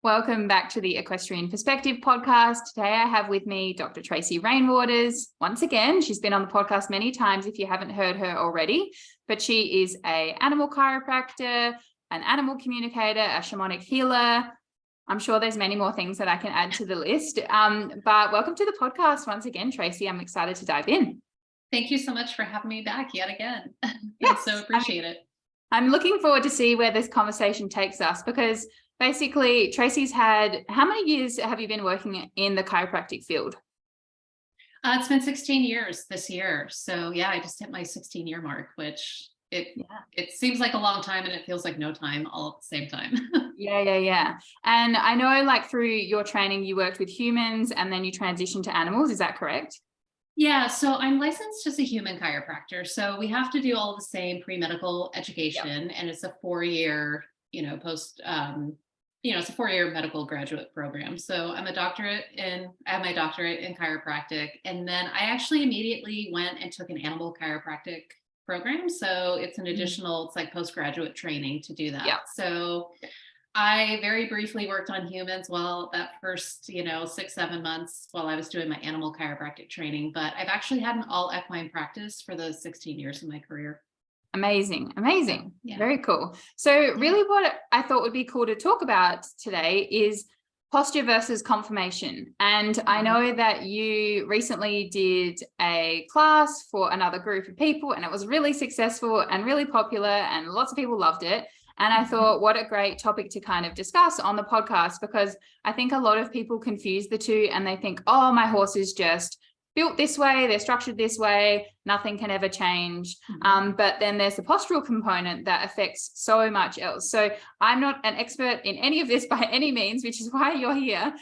Welcome back to the Equestrian Perspective podcast. Today I have with me Dr. Tracy Rainwaters. Once again, she's been on the podcast many times if you haven't heard her already, but she is an animal chiropractor, an animal communicator, a shamanic healer. I'm sure there's many more things that I can add to the list. But welcome to the podcast once again, Tracy. I'm excited to dive in. Thank you so much for having me back yet again. Yes, I so appreciate it. I'm looking forward to see where this conversation takes us because basically, Tracy's had, how many years have you been working in the chiropractic field? It's been 16 years this year. So yeah, I just hit my 16-year mark, which it seems like a long time and it feels like no time all at the same time. Yeah. And I know like through your training, you worked with humans and then you transitioned to animals. Is that correct? Yeah, so I'm licensed as a human chiropractor. So we have to do all the same pre-medical education, and it's a 4-year, it's a 4-year medical graduate program. So I have my doctorate in chiropractic. And then I actually immediately went and took an animal chiropractic program. So it's an additional, it's like postgraduate training to do that. Yeah. So I very briefly worked on humans that first, 6-7 months while I was doing my animal chiropractic training, but I've actually had an all equine practice for those 16 years of my career. Amazing. Yeah. Very cool. So really what I thought would be cool to talk about today is posture versus conformation. And I know that you recently did a class for another group of people and it was really successful and really popular and lots of people loved it. And I thought, what a great topic to kind of discuss on the podcast, because I think a lot of people confuse the two and they think, oh, my horse is just built this way, they're structured this way, nothing can ever change. But then there's the postural component that affects so much else. So I'm not an expert in any of this by any means, which is why you're here.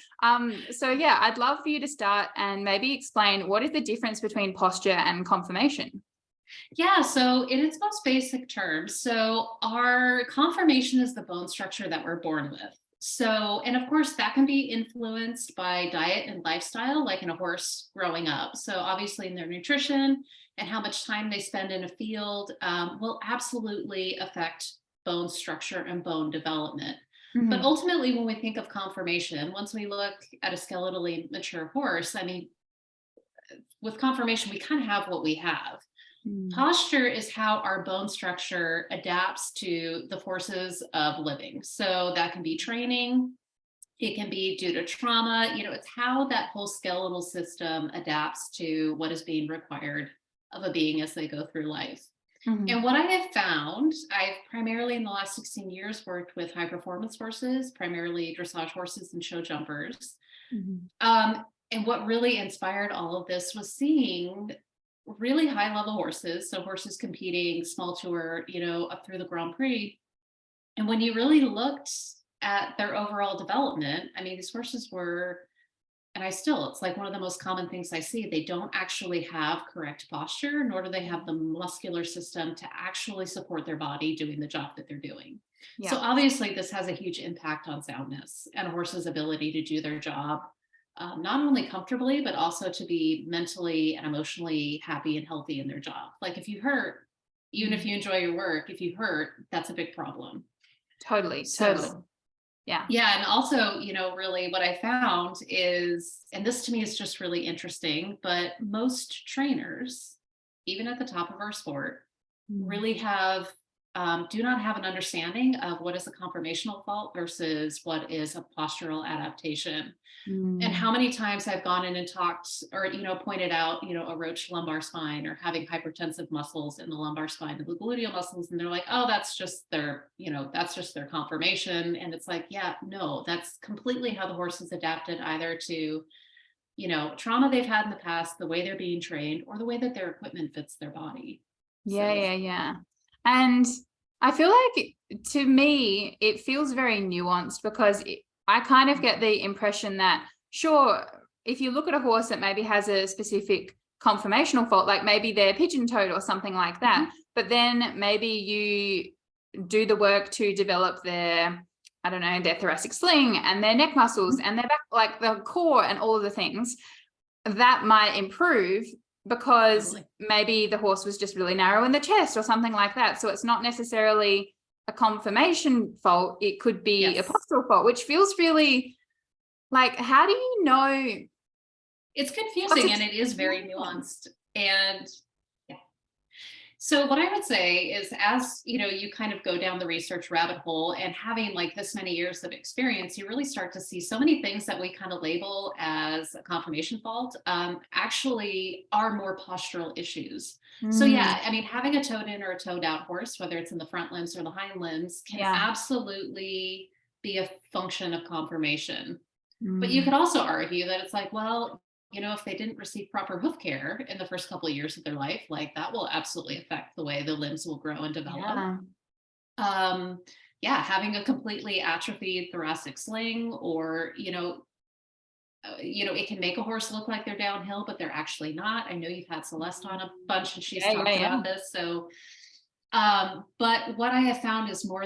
So yeah, I'd love for you to start and maybe explain what is the difference between posture and conformation. Yeah, so in its most basic terms, so our conformation is the bone structure that we're born with. So, and of course, that can be influenced by diet and lifestyle, like in a horse growing up. So obviously in their nutrition and how much time they spend in a field will absolutely affect bone structure and bone development. But ultimately, when we think of conformation, once we look at a skeletally mature horse, I mean, with conformation, we kind of have what we have. Posture is how our bone structure adapts to the forces of living. So that can be training, it can be due to trauma, it's how that whole skeletal system adapts to what is being required of a being as they go through life. And what I have found, I've primarily in the last 16 years worked with high performance horses, primarily dressage horses and show jumpers. And what really inspired all of this was seeing really high level horses. So horses competing small tour, up through the Grand Prix. And when you really looked at their overall development, I mean, these horses were, and it's like one of the most common things I see, they don't actually have correct posture, nor do they have the muscular system to actually support their body doing the job that they're doing. So obviously this has a huge impact on soundness and a horse's ability to do their job not only comfortably, but also to be mentally and emotionally happy and healthy in their job. Like if you hurt, even if you enjoy your work, if you hurt, that's a big problem. Totally. Yeah. And also, really what I found is, and this to me is just really interesting, but most trainers, even at the top of our sport, really do not have an understanding of what is a conformational fault versus what is a postural adaptation. And how many times I've gone in and talked or, pointed out, a roached lumbar spine or having hypertensive muscles in the lumbar spine and the gluteal muscles. And they're like, oh, that's just their conformation. And it's like, yeah, no, that's completely how the horse is adapted either to, trauma they've had in the past, the way they're being trained, or the way that their equipment fits their body. Yeah. And I feel like to me, it feels very nuanced because I kind of get the impression that, sure, if you look at a horse that maybe has a specific conformational fault, like maybe they're pigeon-toed or something like that, but then maybe you do the work to develop their thoracic sling and their neck muscles and their back, like the core and all of the things that might improve because maybe the horse was just really narrow in the chest or something like that. So it's not necessarily a conformation fault, it could be a Yes. postural fault, which feels really like, how do you know? It's confusing and it is very nuanced. And yeah. So what I would say is, as you know, you kind of go down the research rabbit hole, and having like this many years of experience, you really start to see so many things that we kind of label as a conformation fault actually are more postural issues. So yeah, I mean, having a toed in or a toed out horse, whether it's in the front limbs or the hind limbs, can absolutely be a function of conformation. But you could also argue that it's like, well, you know, if they didn't receive proper hoof care in the first couple of years of their life, like that will absolutely affect the way the limbs will grow and develop. Um, yeah, having a completely atrophied thoracic sling, or it can make a horse look like they're downhill, but they're actually not. I know you've had Celeste on a bunch, and she's talked about this. So, but what I have found is more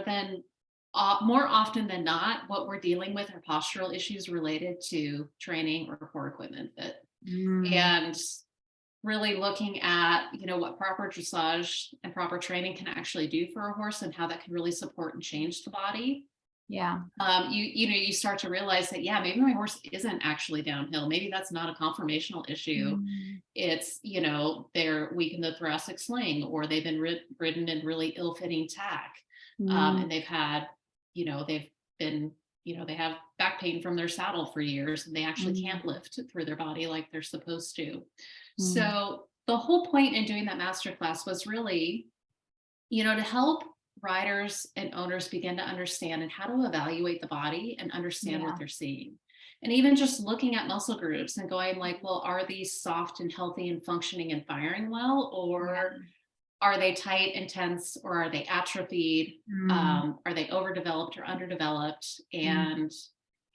often than not, what we're dealing with are postural issues related to training or core equipment fit. And really looking at, what proper dressage and proper training can actually do for a horse, and how that can really support and change the body. You start to realize that, yeah, maybe my horse isn't actually downhill. Maybe that's not a conformational issue. It's, they're weak in the thoracic sling, or they've been ridden in really ill-fitting tack. And they've had, they have back pain from their saddle for years, and they actually can't lift through their body like they're supposed to. So the whole point in doing that masterclass was really, to help riders and owners begin to understand and how to evaluate the body and understand what they're seeing. And even just looking at muscle groups and going like, well, are these soft and healthy and functioning and firing well, or are they tight and tense, or are they atrophied? Are they overdeveloped or underdeveloped? And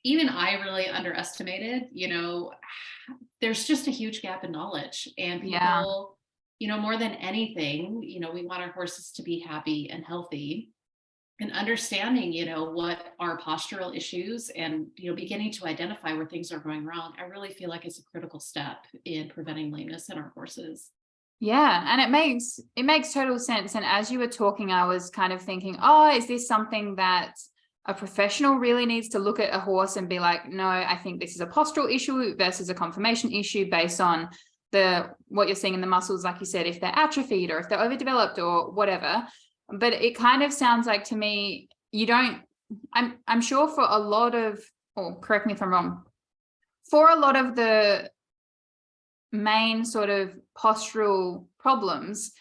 even I really underestimated, there's just a huge gap in knowledge, and people, more than anything, we want our horses to be happy and healthy, and understanding, what are postural issues, and, beginning to identify where things are going wrong. I really feel like it's a critical step in preventing lameness in our horses. Yeah, and it makes total sense. And as you were talking, I was kind of thinking, oh, is this something that a professional really needs to look at a horse and be like, no, I think this is a postural issue versus a conformation issue based on what you're seeing in the muscles, like you said, if they're atrophied or if they're overdeveloped or whatever. But it kind of sounds like to me, I'm sure for a lot of, or correct me if I'm wrong, for a lot of the main sort of postural problems,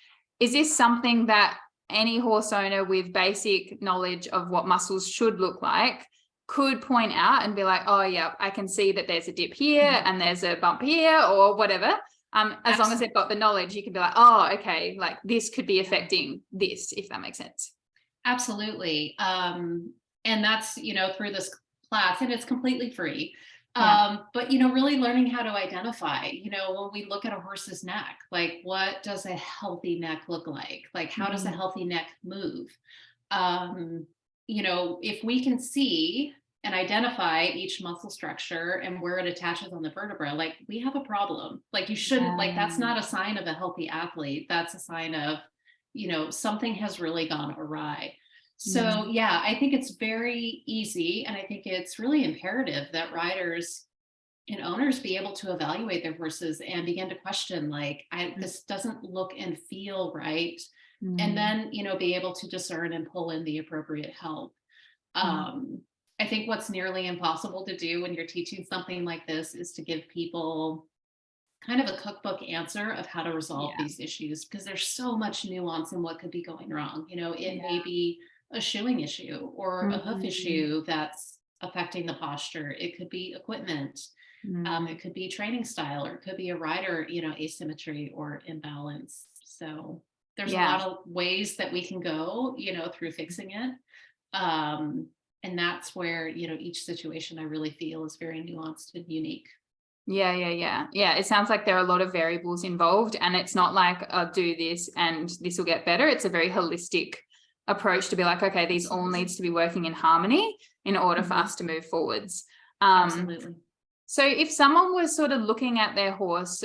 is this something that any horse owner with basic knowledge of what muscles should look like could point out and be like, oh yeah, I can see that there's a dip here and there's a bump here or whatever. As long as they've got the knowledge, you can be like, oh, okay, like this could be affecting this, if that makes sense. Absolutely. And that's, through this class, and it's completely free. But, really learning how to identify, when we look at a horse's neck, like what does a healthy neck look like? Like how does a healthy neck move? If we can see and identify each muscle structure and where it attaches on the vertebra, like we have a problem. Like you shouldn't, like that's not a sign of a healthy athlete. That's a sign of, something has really gone awry. So yeah, I think it's very easy, and I think it's really imperative that riders and owners be able to evaluate their horses and begin to question, like, this doesn't look and feel right. And then, be able to discern and pull in the appropriate help. I think what's nearly impossible to do when you're teaching something like this is to give people kind of a cookbook answer of how to resolve these issues, because there's so much nuance in what could be going wrong. It may be a shoeing issue or a hoof issue that's affecting the posture. It could be equipment. It could be training style, or it could be a rider, asymmetry or imbalance. So there's a lot of ways that we can go, through fixing it. And that's where, each situation I really feel is very nuanced and unique. Yeah. It sounds like there are a lot of variables involved, and it's not like I'll do this and this will get better. It's a very holistic approach to be like, okay, these all needs to be working in harmony in order for us to move forwards. Absolutely. So if someone was sort of looking at their horse,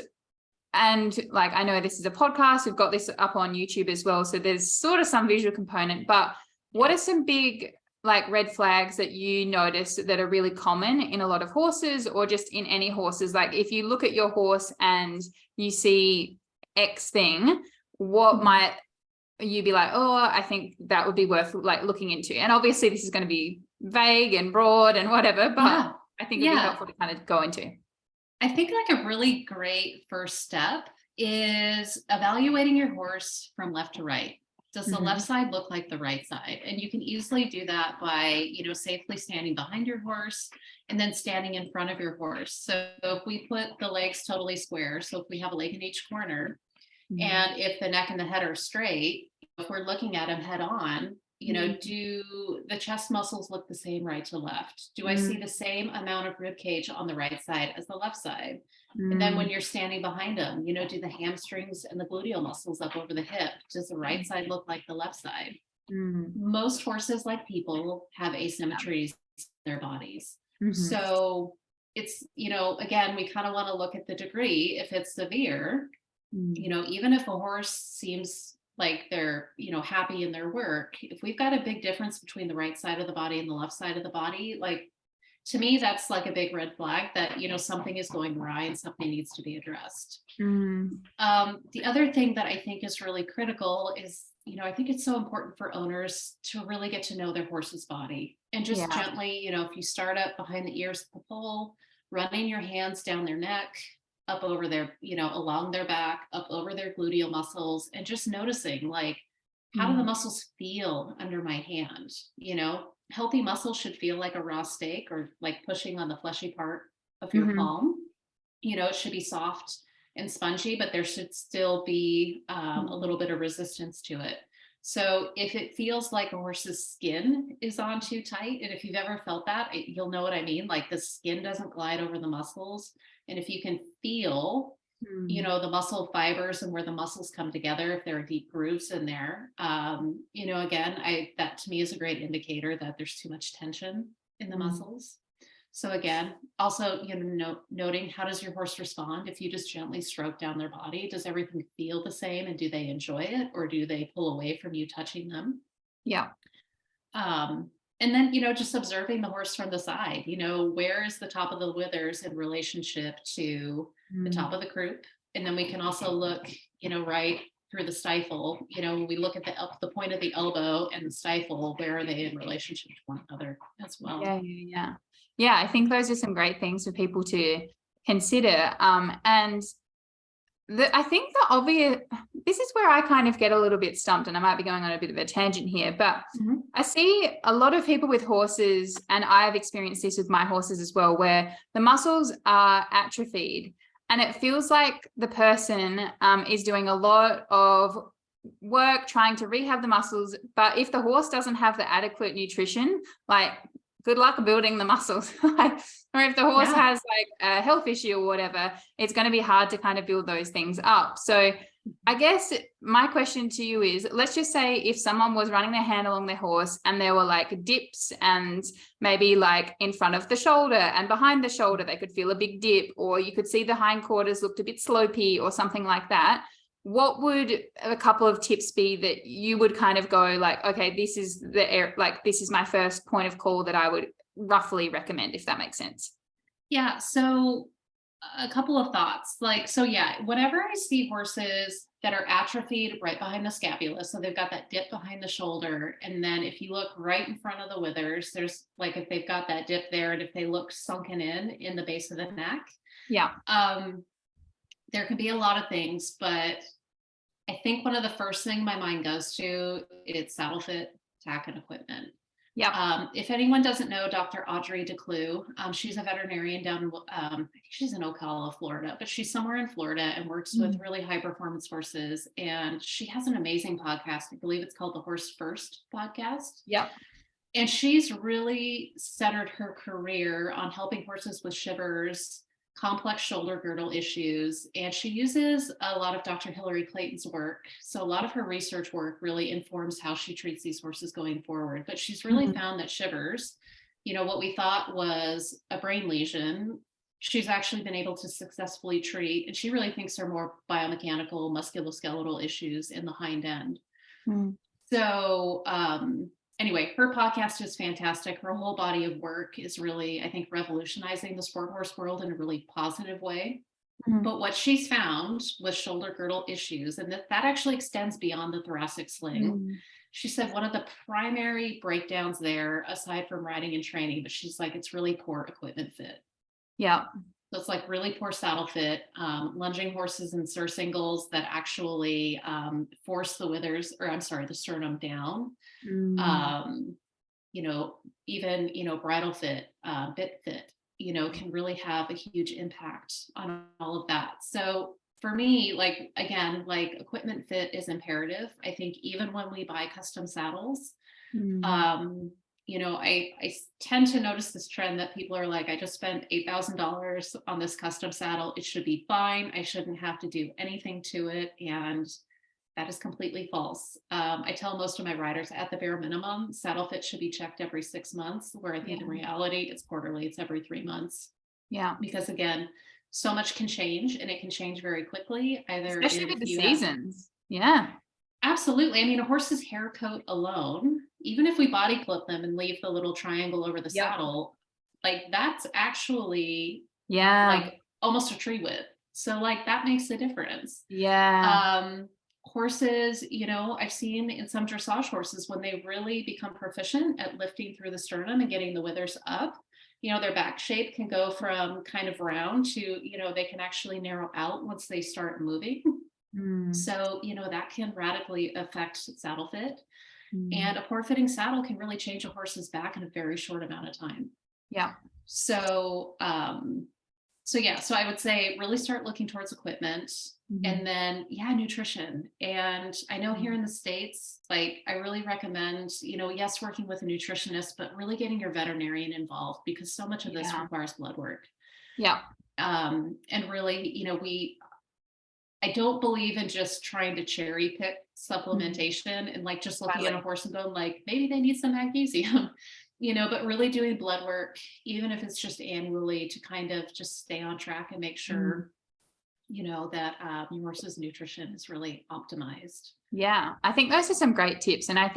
and like, I know this is a podcast, we've got this up on YouTube as well, so there's sort of some visual component, but what are some big like red flags that you notice that are really common in a lot of horses, or just in any horses? Like if you look at your horse and you see X thing, what might you be like, oh, I think that would be worth like looking into? And obviously this is going to be vague and broad and whatever, but I think it'd be helpful to kind of go into. I think like a really great first step is evaluating your horse from left to right. Does the left side look like the right side? And you can easily do that by, safely standing behind your horse and then standing in front of your horse. So if we put the legs totally square, so if we have a leg in each corner, and if the neck and the head are straight, if we're looking at them head on, do the chest muscles look the same right to left? Do I see the same amount of rib cage on the right side as the left side? And then when you're standing behind them, do the hamstrings and the gluteal muscles up over the hip, does the right side look like the left side? Most horses, like people, have asymmetries in their bodies. So it's, again, we kind of want to look at the degree. If it's severe, even if a horse seems like they're, happy in their work, if we've got a big difference between the right side of the body and the left side of the body, like, to me, that's like a big red flag that, something is going awry and something needs to be addressed. The other thing that I think is really critical is, I think it's so important for owners to really get to know their horse's body and just gently, if you start up behind the ears of the foal, running your hands down their neck, up over their, along their back, up over their gluteal muscles, and just noticing, like, how do the muscles feel under my hand? Healthy muscle should feel like a raw steak or like pushing on the fleshy part of your palm. It should be soft and spongy, but there should still be a little bit of resistance to it. So if it feels like a horse's skin is on too tight, and if you've ever felt that, you'll know what I mean. Like the skin doesn't glide over the muscles. And if you can feel, the muscle fibers and where the muscles come together, if there are deep grooves in there, again, that to me is a great indicator that there's too much tension in the muscles. So again, also, noting how does your horse respond if you just gently stroke down their body? Does everything feel the same, and do they enjoy it, or do they pull away from you touching them? And then, just observing the horse from the side, where is the top of the withers in relationship to the top of the croup? And then we can also look, right through the stifle, when we look at the point of the elbow and the stifle, where are they in relationship to one another as well? Yeah, I think those are some great things for people to consider. And I think the obvious, this is where I kind of get a little bit stumped, and I might be going on a bit of a tangent here, but I see a lot of people with horses, and I've experienced this with my horses as well, where the muscles are atrophied, and it feels like the person is doing a lot of work trying to rehab the muscles, but if the horse doesn't have the adequate nutrition, like, good luck building the muscles. Or if the horse has like a health issue or whatever, it's going to be hard to kind of build those things up. So I guess my question to you is, let's just say if someone was running their hand along their horse and there were like dips, and maybe like in front of the shoulder and behind the shoulder, they could feel a big dip, or you could see the hindquarters looked a bit slopey or something like that. What would a couple of tips be that you would kind of go like, okay, this is this is my first point of call that I would roughly recommend, if that makes sense? Yeah. So a couple of thoughts, whenever I see horses that are atrophied right behind the scapula, so they've got that dip behind the shoulder, and then if you look right in front of the withers, there's like, if they've got that dip there, and if they look sunken in the base of the neck, there can be a lot of things, but I think one of the first thing my mind goes to is saddle fit, tack, and equipment. If anyone doesn't know Dr. Audrey DeClue, she's a veterinarian down, I think she's in Ocala, Florida, but she's somewhere in Florida and works with really high performance horses. And she has an amazing podcast. I believe it's called the Horse First podcast. And she's really centered her career on helping horses with shivers, complex shoulder girdle issues, and she uses a lot of Dr. Hillary Clayton's work. So a lot of her research work really informs how she treats these horses going forward. But she's really found that shivers, what we thought was a brain lesion, she's actually been able to successfully treat, and she really thinks they're more biomechanical, musculoskeletal issues in the hind end. So, anyway, her podcast is fantastic. Her whole body of work is really, I think, revolutionizing the sport horse world in a really positive way. Mhm. But what she's found with shoulder girdle issues, and that actually extends beyond the thoracic sling. Mm. She said one of the primary breakdowns there, aside from riding and training, but she's like, it's really poor equipment fit. Yeah. So it's like really poor saddle fit, lunging horses and surcingles that actually force the withers, or I'm sorry, the sternum down. Mm. You know, even, you know, bridle fit, bit fit, you know, can really have a huge impact on all of that. So for me, like, again, like equipment fit is imperative. I think even when we buy custom saddles, Mm. you know, I tend to notice this trend that people are like, I just spent $8,000 on this custom saddle. It should be fine. I shouldn't have to do anything to it. And that is completely false. I tell most of my riders at the bare minimum, saddle fit should be checked every 6 months, where I think in reality it's quarterly, it's every 3 months. Yeah. Because again, so much can change, and it can change very quickly. Either Especially if with the you have, seasons. Yeah. absolutely. I mean, a horse's hair coat alone, even if we body clip them and leave the little triangle over the Yep. saddle, like that's actually Yeah. like almost a tree width. So like that makes a difference. Yeah. Horses, you know, I've seen in some dressage horses when they really become proficient at lifting through the sternum and getting the withers up, you know, their back shape can go from kind of round to, you know, they can actually narrow out once they start moving. Mm. So, you know, that can radically affect saddle fit. And Mm. a poor fitting saddle can really change a horse's back in a very short amount of time. Yeah. So, so I would say really start looking towards equipment. And then, yeah, nutrition. And I know here in the States, like I really recommend, you know, yes, working with a nutritionist, but really getting your veterinarian involved, because so much of this requires blood work. Yeah. And really, you know, I don't believe in just trying to cherry pick supplementation and like just looking at a horse and going like, maybe they need some magnesium, you know, but really doing blood work, even if it's just annually, to kind of just stay on track and make sure, you know, that your horse's nutrition is really optimized. Yeah. I think those are some great tips. And I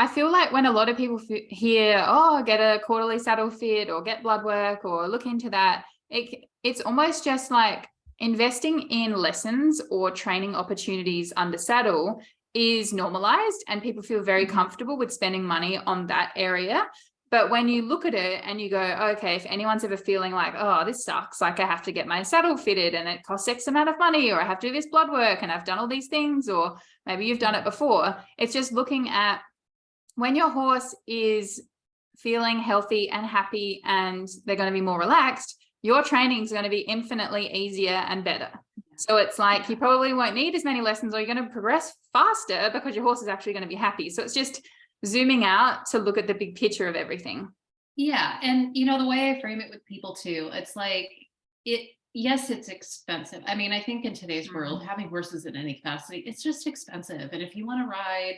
feel like when a lot of people hear, oh, get a quarterly saddle fit or get blood work or look into that, it's almost just like investing in lessons or training opportunities under saddle is normalized, and people feel very comfortable with spending money on that area. But when you look at it and you go, okay, if anyone's ever feeling like, oh, this sucks, like I have to get my saddle fitted and it costs X amount of money, or I have to do this blood work and I've done all these things, or maybe you've done it before. It's just looking at when your horse is feeling healthy and happy and they're going to be more relaxed, your training is going to be infinitely easier and better. So it's like you probably won't need as many lessons, or you're going to progress faster because your horse is actually going to be happy. So it's just zooming out to look at the big picture of everything. Yeah. And, you know, the way I frame it with people too, it's like yes, it's expensive. I mean, I think in today's world, having horses in any capacity, it's just expensive. And if you want to ride,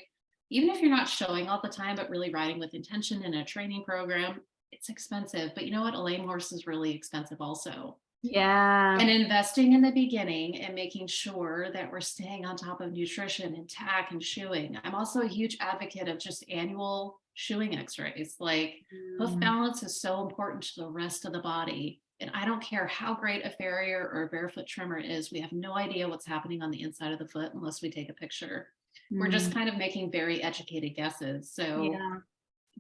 even if you're not showing all the time, but really riding with intention in a training program, it's expensive. But you know what? A lame horse is really expensive also. Yeah. And investing in the beginning and making sure that we're staying on top of nutrition and tack and shoeing. I'm also a huge advocate of just annual shoeing x-rays. Like hoof balance is so important to the rest of the body. And I don't care how great a farrier or a barefoot trimmer is, we have no idea what's happening on the inside of the foot unless we take a picture. We're just kind of making very educated guesses. So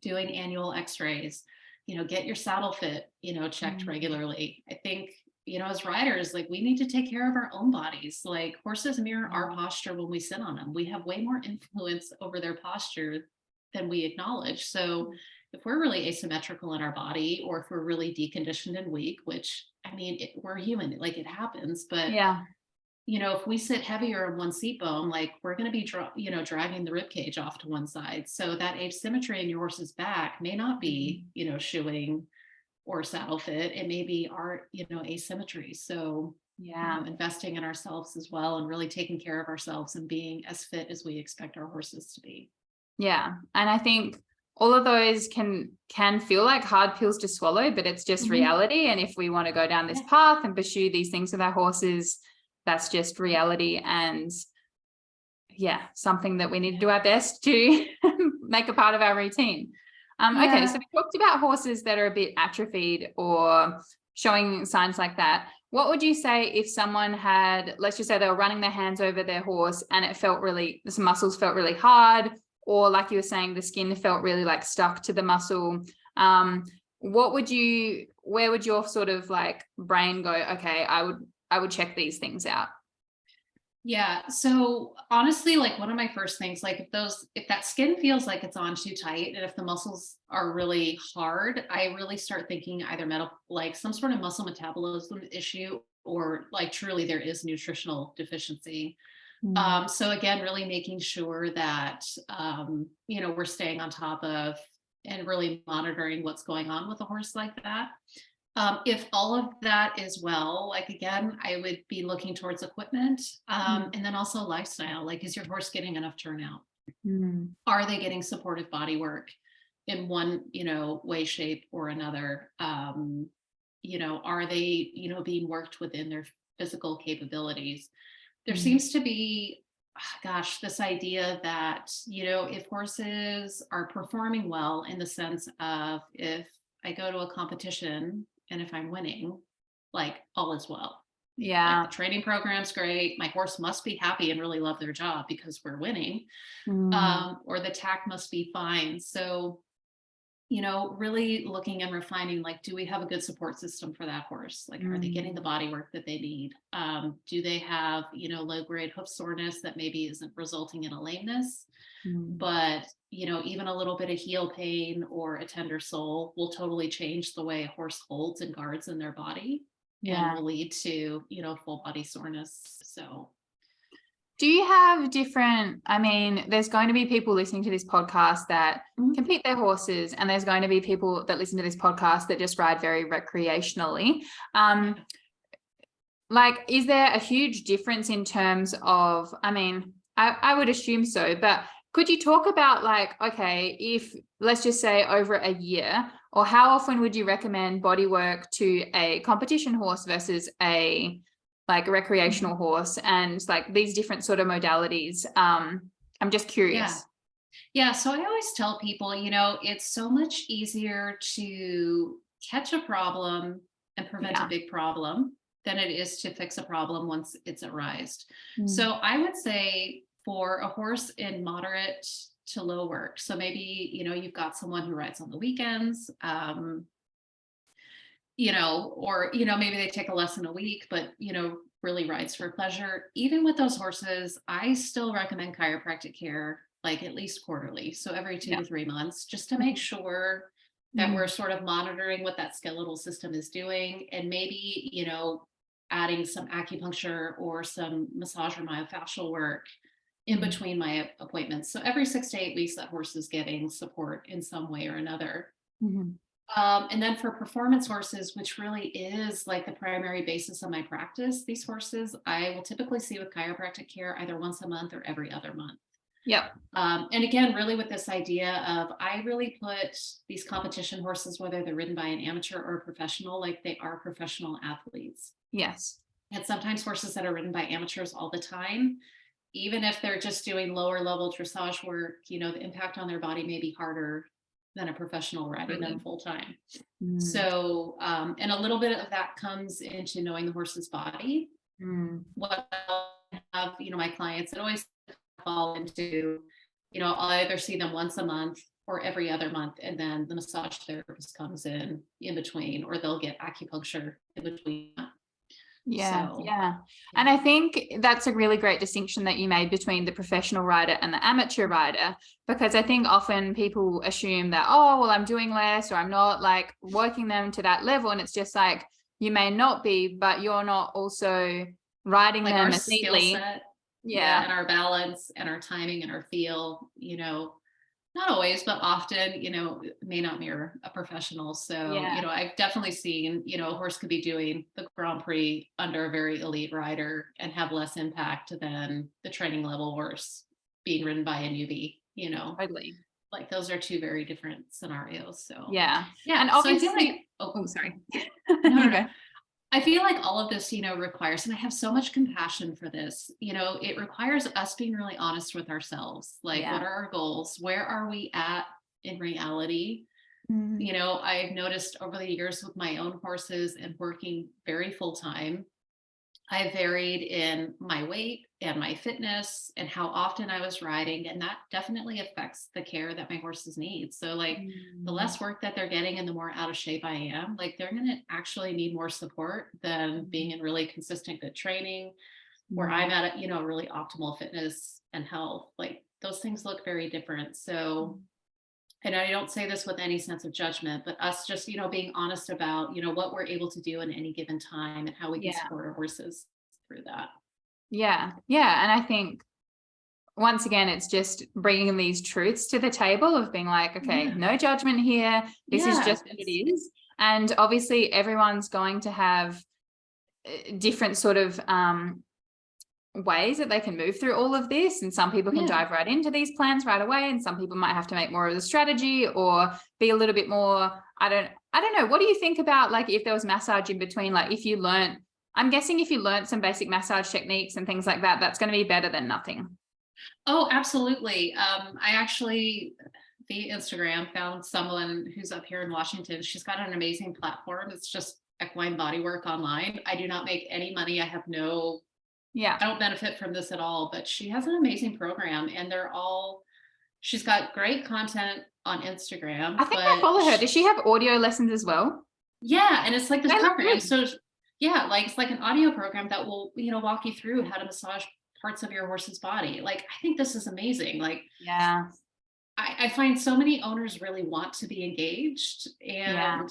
doing annual x-rays, you know, get your saddle fit, you know, checked regularly. I think, you know, as riders, like we need to take care of our own bodies. Like horses mirror our posture when we sit on them. We have way more influence over their posture than we acknowledge. So if we're really asymmetrical in our body, or if we're really deconditioned and weak, which I mean, we're human, like it happens, but you know, if we sit heavier in one seat bone, like we're going to be, you know, dragging the rib cage off to one side. So that asymmetry in your horse's back may not be, you know, shoeing or saddle fit. It may be our, you know, asymmetry. So, you know, investing in ourselves as well, and really taking care of ourselves and being as fit as we expect our horses to be. Yeah. And I think all of those can feel like hard pills to swallow, but it's just reality. And if we want to go down this path and pursue these things with our horses, that's just reality. And something that we need to do our best to make a part of our routine. Okay, so we talked about horses that are a bit atrophied or showing signs like that. What would you say if someone had, let's just say they were running their hands over their horse and it felt really, some muscles felt really hard, or like you were saying, the skin felt really like stuck to the muscle. What would you, where would your sort of like brain go, okay, I would check these things out? Yeah. So honestly, like one of my first things, like if that skin feels like it's on too tight and if the muscles are really hard, I really start thinking either like some sort of muscle metabolism issue, or like truly there is nutritional deficiency. So again, really making sure that, we're staying on top of and really monitoring what's going on with a horse like that. If all of that is well, like again, I would be looking towards equipment, and then also lifestyle. Like, is your horse getting enough turnout? Are they getting supportive body work in one, way, shape, or another? Are they, being worked within their physical capabilities? There seems to be, this idea that, if horses are performing well in the sense of if I go to a competition and if I'm winning, like all is well. Yeah. Like the training program's great. My horse must be happy and really love their job because we're winning. Or the tack must be fine. So, really looking and refining, like, do we have a good support system for that horse? Like, are they getting the body work that they need? Do they have, low grade hoof soreness that maybe isn't resulting in a lameness? But, even a little bit of heel pain or a tender sole will totally change the way a horse holds and guards in their body and will lead to, full body soreness. So do you have different, I mean, there's going to be people listening to this podcast that compete their horses, and there's going to be people that listen to this podcast that just ride very recreationally. Like, is there a huge difference in terms of, I mean, I would assume so, but could you talk about like, okay, if let's just say over a year, or how often would you recommend body work to a competition horse versus a like a recreational horse, and like these different sort of modalities? I'm just curious. Yeah. So I always tell people, it's so much easier to catch a problem and prevent a big problem than it is to fix a problem once it's arised. So I would say for a horse in moderate to low work, so maybe, you've got someone who rides on the weekends, or, maybe they take a lesson a week, but, really rides for pleasure. Even with those horses, I still recommend chiropractic care, like at least quarterly. So every 2 to 3 months, just to make sure that we're sort of monitoring what that skeletal system is doing. And maybe, adding some acupuncture or some massage or myofascial work in between my appointments. So every 6 to 8 weeks, that horse is getting support in some way or another. And then for performance horses, which really is like the primary basis of my practice, these horses I will typically see with chiropractic care either once a month or every other month. And again, really with this idea of, I really put these competition horses, whether they're ridden by an amateur or a professional, like they are professional athletes. And sometimes horses that are ridden by amateurs all the time, even if they're just doing lower level dressage work, the impact on their body may be harder than a professional riding them full time. So, and a little bit of that comes into knowing the horse's body. What I have, my clients, it always fall into, I'll either see them once a month or every other month, and then the massage therapist comes in between, or they'll get acupuncture in between. And I think that's a really great distinction that you made between the professional rider and the amateur rider, because I think often people assume that, oh, well, I'm doing less, or I'm not like working them to that level. And it's just like, you may not be, but you're not also riding like them our as neatly. Skill set, and our balance and our timing and our feel, not always, but often, may not mirror a professional. So, I've definitely seen, a horse could be doing the Grand Prix under a very elite rider and have less impact than the training level horse being ridden by a newbie, Totally. Like those are two very different scenarios. So, And so obviously, I feel like, sorry. no. I feel like all of this, requires, and I have so much compassion for this, it requires us being really honest with ourselves. Like, what Yeah. are our goals? Where are we at in reality? Mm. I've noticed over the years with my own horses and working very full time, I varied in my weight and my fitness and how often I was riding. And that definitely affects the care that my horses need. So, like, the Mm. less work that they're getting and the more out of shape I am, like, they're going to actually need more support than being in really consistent good training where I'm Mm. at, a really optimal fitness and health. Like, those things look very different. So, and I don't say this with any sense of judgment, but us just, being honest about, what we're able to do in any given time and how we can Yeah. support our horses through that. Yeah. Yeah. And I think once again, it's just bringing these truths to the table of being like, okay, Yeah. no judgment here. This is Yeah. just what it is. And obviously everyone's going to have different sort of ways that they can move through all of this. And some people can Yeah. dive right into these plans right away. And some people might have to make more of the strategy or be a little bit more, I don't know. What do you think about, like, if there was massage in between, like if you learned, I'm guessing if you learned some basic massage techniques and things like that, that's going to be better than nothing. Oh, absolutely. I actually, via Instagram, found someone who's up here in Washington. She's got an amazing platform. It's just equine bodywork online. I do not make any money. Yeah. I don't benefit from this at all, but she has an amazing program and she's got great content on Instagram, I think I but follow her. Does she have audio lessons as well? yeah, and it's like this They look program. good. So yeah, like, it's like an audio program that will, walk you through how to massage parts of your horse's body. Like, I think this is amazing. Like, Yeah. I find so many owners really want to be engaged Yeah. and,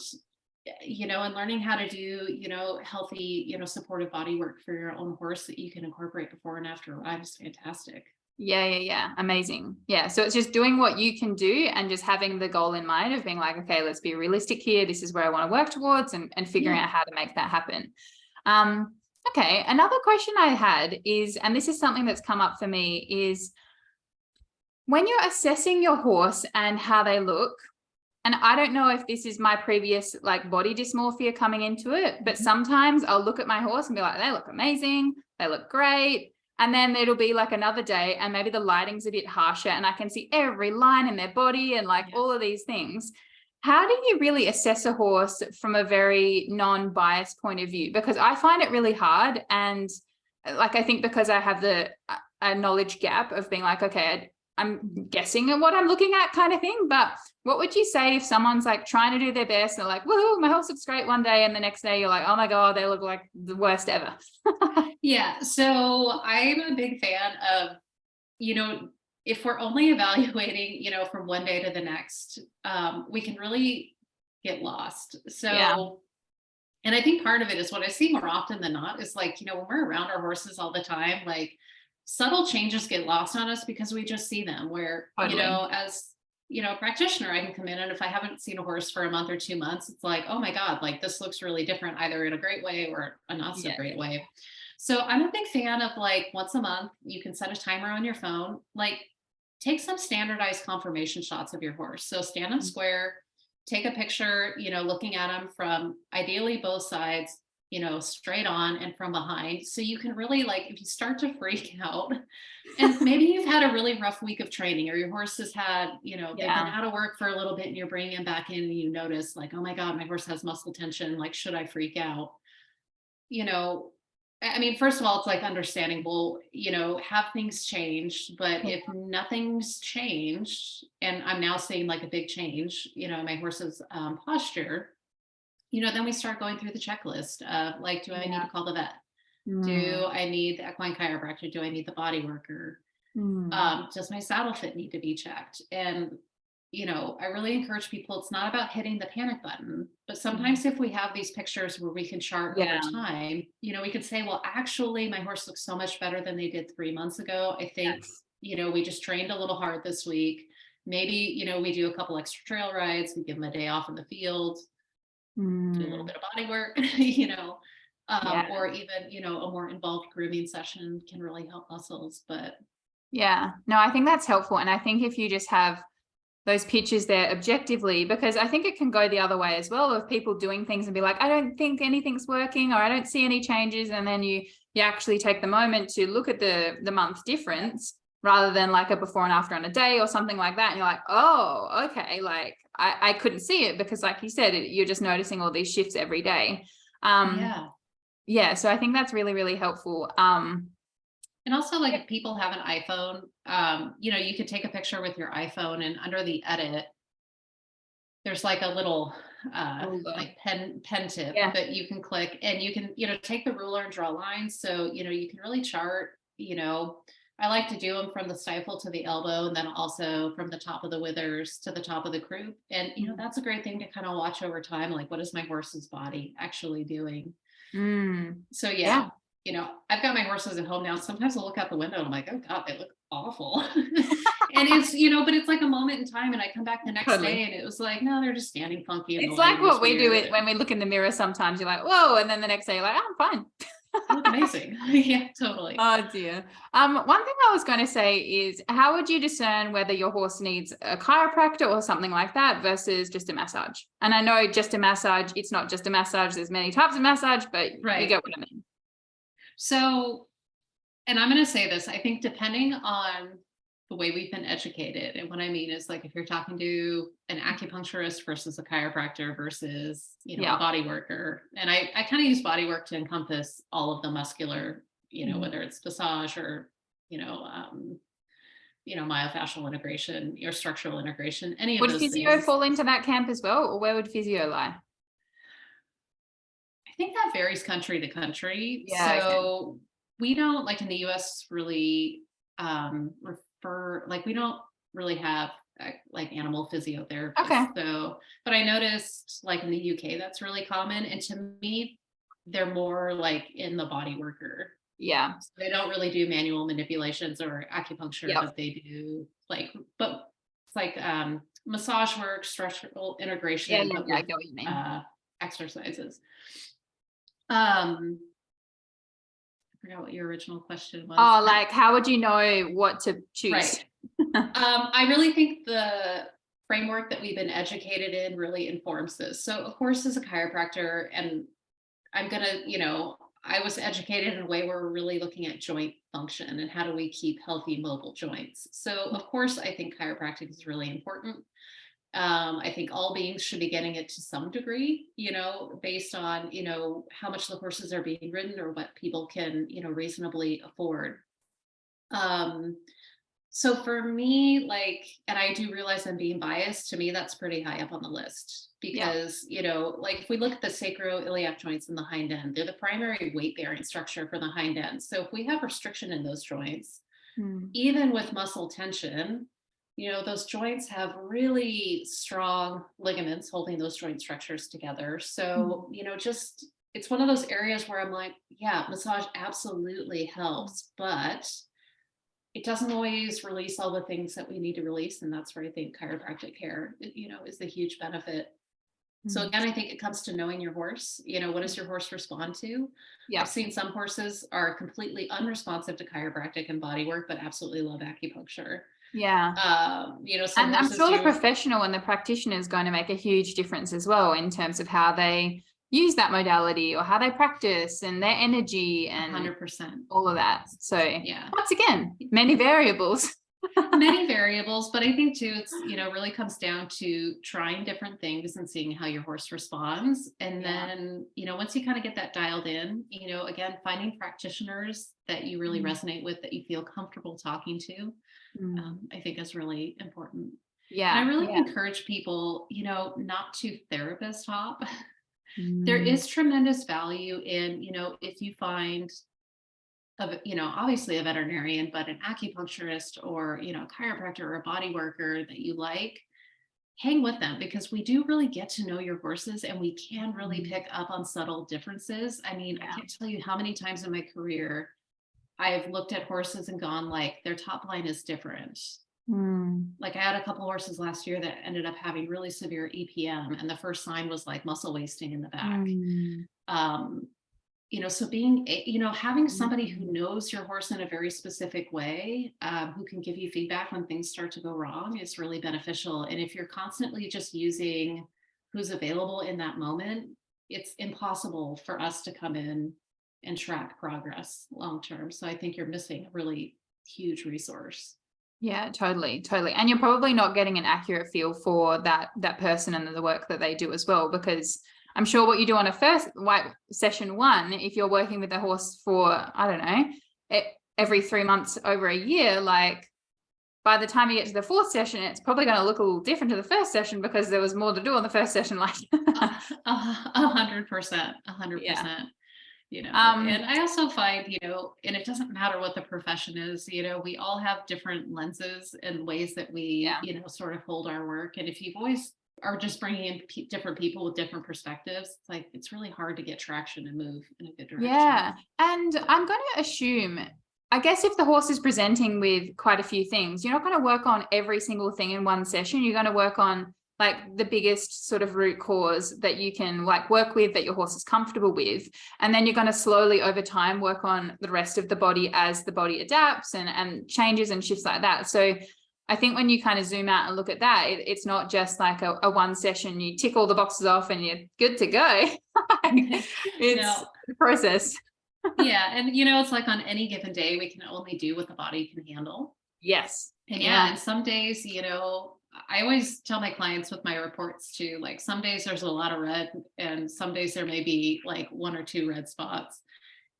and learning how to do, healthy, supportive body work for your own horse that you can incorporate before and after a ride is fantastic. Yeah. Yeah. Yeah. Amazing. Yeah. So it's just doing what you can do and just having the goal in mind of being like, okay, let's be realistic here. This is where I want to work towards, and figuring Yeah. out how to make that happen. Okay. Another question I had is, and this is something that's come up for me, is when you're assessing your horse and how they look, and I don't know if this is my previous like body dysmorphia coming into it, but sometimes I'll look at my horse and be like, they look amazing. They look great. And then it'll be like another day and maybe the lighting's a bit harsher and I can see every line in their body and like all of these things. How do you really assess a horse from a very non-biased point of view? Because I find it really hard. And like, I think because I have a knowledge gap of being like, okay, I'm guessing at what I'm looking at kind of thing. But what would you say if someone's like trying to do their best and they're like, woohoo, my horse looks great one day, and the next day you're like, oh my God, they look like the worst ever. Yeah. So I'm a big fan of, if we're only evaluating, from one day to the next, we can really get lost. Yeah. So, and I think part of it is what I see more often than not is like, when we're around our horses all the time, like, subtle changes get lost on us because we just see them where, Totally. as, a practitioner, I can come in and if I haven't seen a horse for a month or 2 months, it's like, oh my God, like, this looks really different, either in a great way or a not so Yeah. great way. So I'm a big fan of, like, once a month, you can set a timer on your phone, like, take some standardized conformation shots of your horse. So stand them square, take a picture, looking at them from ideally both sides, straight on and from behind. So you can really, like, if you start to freak out and maybe you've had a really rough week of training or your horse has had, they've been Yeah. out of work for a little bit and you're bringing them back in and you notice like, oh my God, my horse has muscle tension. Like, should I freak out? You know, I mean, first of all, it's like understanding, well, have things changed? But if nothing's changed, and I'm now seeing like a big change, in my horse's posture, then we start going through the checklist of like, do I need Yeah. to call the vet? Mm. Do I need the equine chiropractor? Do I need the body worker? Mm. Does my saddle fit need to be checked? And, I really encourage people, it's not about hitting the panic button, but sometimes if we have these pictures where we can chart over Yeah. time, we could say, well, actually, my horse looks so much better than they did 3 months ago. I think, Yes. we just trained a little hard this week. Maybe, we do a couple extra trail rides, we give them a day off in the field, do a little Mm. bit of body work, Yeah. or even, a more involved grooming session can really help muscles. But Yeah. No, I think that's helpful. And I think if you just have those pictures there objectively, because I think it can go the other way as well, of people doing things and be like, I don't think anything's working, or I don't see any changes. And then you actually take the moment to look at the month difference rather than like a before and after on a day or something like that. And you're like, oh, okay. Like I couldn't see it because like you said, you're just noticing all these shifts every day. Yeah. So I think that's really, really helpful. And also, like, if people have an iPhone, you could take a picture with your iPhone, and under the edit, there's like a little like pen tip that you can click, and you can, take the ruler and draw lines. So, you can really chart, I like to do them from the stifle to the elbow, and then also from the top of the withers to the top of the croup. And, that's a great thing to kind of watch over time. Like, what is my horse's body actually doing? So yeah. I've got my horses at home now. Sometimes I'll look out the window and I'm like, oh God, they look awful. And it's, but it's like a moment in time, and I come back the next day and it was like, no, they're just standing funky. It's like what we do it when we look in the mirror. Sometimes you're like, whoa. And then the next day you're like, oh, I'm fine. They look amazing. Yeah, totally. Oh dear. One thing I was going to say is, how would you discern whether your horse needs a chiropractor or something like that versus just a massage? And I know just a massage, it's not just a massage. There's many types of massage, but you get what I mean. So, and I'm going to say this, I think depending on the way we've been educated, and what I mean is, like, if you're talking to an acupuncturist versus a chiropractor versus, a body worker, and I kind of use body work to encompass all of the muscular, whether it's massage or, myofascial integration or structural integration, any of those things. Would physio fall into that camp as well, or where would physio lie? I think that varies country to country. So we don't, like in the US, really we don't really have like animal physiotherapists. Okay. So, but I noticed, like in the UK, that's really common. And to me, they're more like in the body worker. Yeah. So they don't really do manual manipulations or acupuncture, but they do but it's like massage work, structural integration. I get what you mean. Exercises. I forgot what your original question was. Oh, like, how would you know what to choose? Right. I really think the framework that we've been educated in really informs this. So, of course, as a chiropractor, and I'm going to, I was educated in a way where we're really looking at joint function and how do we keep healthy, mobile joints. So, of course, I think chiropractic is really important. I think all beings should be getting it to some degree, based on, how much the horses are being ridden or what people can, reasonably afford. So for me, and I do realize I'm being biased, to me, that's pretty high up on the list because, if we look at the sacroiliac joints in the hind end, they're the primary weight bearing structure for the hind end. So if we have restriction in those joints, even with muscle tension, those joints have really strong ligaments holding those joint structures together. So, it's one of those areas where I'm like, yeah, massage absolutely helps, but it doesn't always release all the things that we need to release. And that's where I think chiropractic care, is the huge benefit. So again, I think it comes to knowing your horse. What does your horse respond to? I've seen some horses are completely unresponsive to chiropractic and body work, but absolutely love acupuncture. Yeah. And I'm sure the professional and the practitioner is going to make a huge difference as well in terms of how they use that modality or how they practice and their energy and 100% all of that. So once again, many variables. Many variables, but I think too, it's, really comes down to trying different things and seeing how your horse responds. And then, once you kind of get that dialed in, again, finding practitioners that you really resonate with, that you feel comfortable talking to, I think is really important. Yeah. And I really encourage people, not to therapist hop. There is tremendous value in, if you find obviously a veterinarian, but an acupuncturist or, chiropractor or a body worker that you like, hang with them, because we do really get to know your horses and we can really pick up on subtle differences. I mean, I can't tell you how many times in my career I've looked at horses and gone, like, their top line is different. Like, I had a couple horses last year that ended up having really severe EPM, and the first sign was like muscle wasting in the back. so being, having somebody who knows your horse in a very specific way, who can give you feedback when things start to go wrong is really beneficial. And if you're constantly just using who's available in that moment, it's impossible for us to come in and track progress long term. So I think you're missing a really huge resource. Yeah, totally. And you're probably not getting an accurate feel for that person and the work that they do as well, because I'm sure what you do on a first session one, if you're working with a horse for, I don't know, every 3 months over a year, like by the time you get to the fourth session, it's probably going to look a little different to the first session because there was more to do on the first session. Like 100%, 100%. Yeah. And I also find, and it doesn't matter what the profession is, we all have different lenses and ways that we, sort of hold our work. And if you always are just bringing in different people with different perspectives, it's like, it's really hard to get traction and move in a good direction. Yeah. And I'm going to assume, I guess if the horse is presenting with quite a few things, you're not going to work on every single thing in one session. You're going to work on like the biggest sort of root cause that you can like work with, that your horse is comfortable with. And then you're going to slowly over time work on the rest of the body as the body adapts and changes and shifts like that. So I think when you kind of zoom out and look at that, it's not just like a one session, you tick all the boxes off and you're good to go. It's the process. Yeah. And, it's like on any given day, we can only do what the body can handle. Yes. And and some days, I always tell my clients with my reports too, like some days there's a lot of red and some days there may be like 1 or 2 red spots.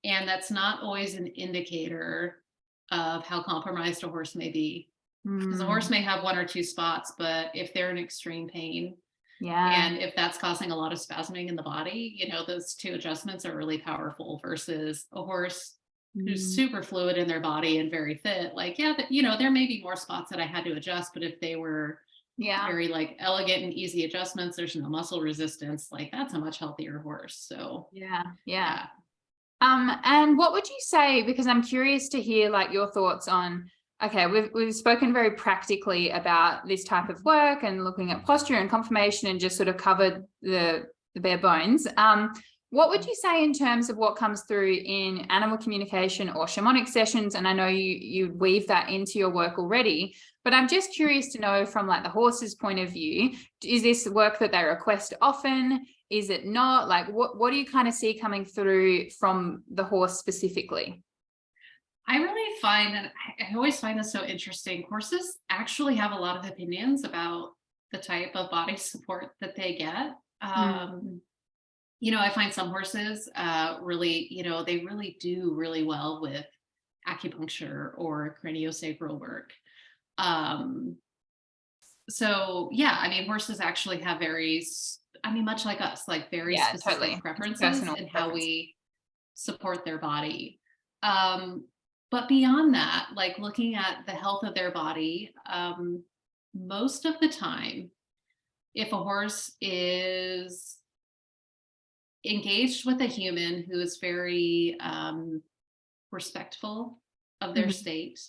And that's not always an indicator of how compromised a horse may be. Because a horse may have 1 or 2 spots, but if they're in extreme pain, and if that's causing a lot of spasming in the body, those 2 adjustments are really powerful versus a horse who's super fluid in their body and very fit. Like, there may be more spots that I had to adjust, but if they were very like elegant and easy adjustments, there's no muscle resistance, like that's a much healthier horse. So yeah. And what would you say, because I'm curious to hear like your thoughts on, okay, we've spoken very practically about this type of work and looking at posture and conformation and just sort of covered the bare bones. What would you say in terms of what comes through in animal communication or shamanic sessions? And I know you weave that into your work already, but I'm just curious to know from like the horse's point of view, is this work that they request often? Is it not? Like what do you kind of see coming through from the horse specifically? I really find that I always find this so interesting. Horses actually have a lot of opinions about the type of body support that they get. I find some horses really, they really do really well with acupuncture or craniosacral work. Horses actually have much like us, like very specific preferences in how we support their body. But beyond that, like looking at the health of their body, most of the time, if a horse is engaged with a human who is very respectful of their state.